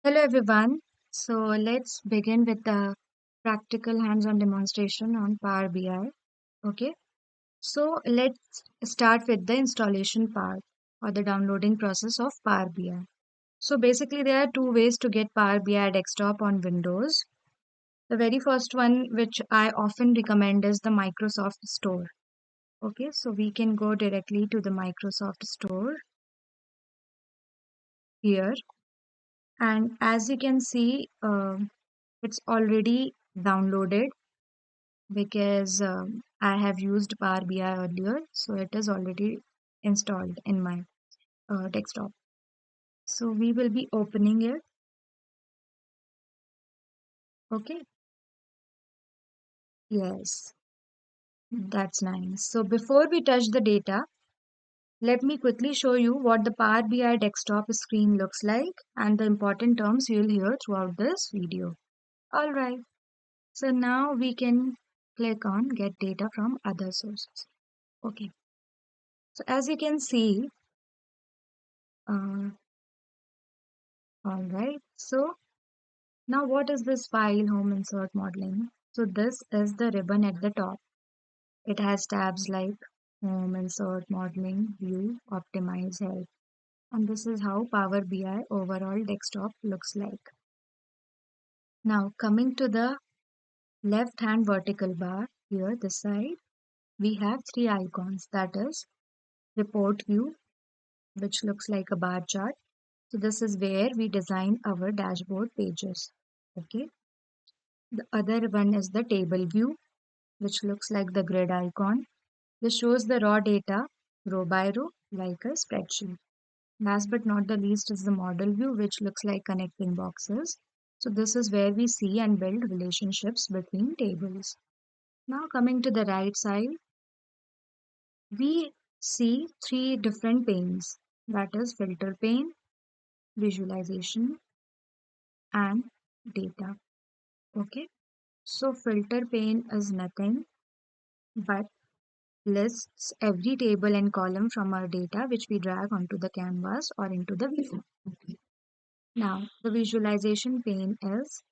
Hello everyone. So let's begin with the practical hands-on demonstration on Power BI. Okay. So let's start with the installation part or the downloading process of Power BI. So basically there are two ways to get Power BI desktop on Windows. The very first one which I often recommend is the Microsoft Store. Okay, so we can go directly to the Microsoft Store here, and as you can see, it's already downloaded because I have used Power BI earlier, so it is already installed in my desktop. So we will be opening it. Okay, yes, that's nice. So before we touch the data, let me quickly show you what the Power BI desktop screen looks like and the important terms you'll hear throughout this video. All right, so now we can click on get data from other sources. Okay, so as you can see, uh, all right, so now what is this file home insert modeling? So this is the ribbon at the top. It has tabs like home, insert, modeling, view, optimize, help. And this is how Power BI overall desktop looks like. Now coming to the left hand vertical bar here this side, we have three icons, that is report view, which looks like a bar chart. So this is where we design our dashboard pages. Okay. The other one is the table view, which looks like the grid icon. This shows the raw data row by row like a spreadsheet. Last but not the least is the model view, which looks like connecting boxes. So this is where we see and build relationships between tables. Now coming to the right side, we see three different panes, that is filter pane, visualization, and data. Okay, so filter pane is nothing but lists every table and column from our data which we drag onto the canvas or into the view. Now, the visualization pane is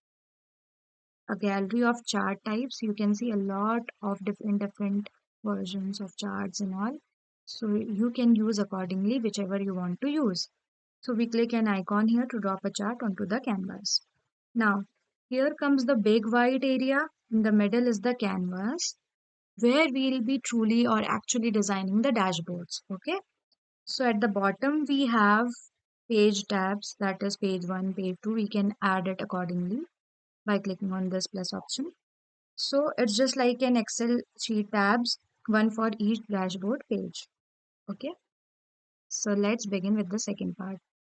a gallery of chart types. You can see a lot of different versions of charts and all. So you can use accordingly whichever you want to use. So we click an icon here to drop a chart onto the canvas. Now, here comes the big white area. In the middle is the canvas where we'll be truly or actually designing the dashboards. Okay. So at the bottom we have page tabs, that is page 1, page 2. We can add it accordingly by clicking on this plus option. So it's just like an Excel sheet tabs, one for each dashboard page. Okay. So let's begin with the second part.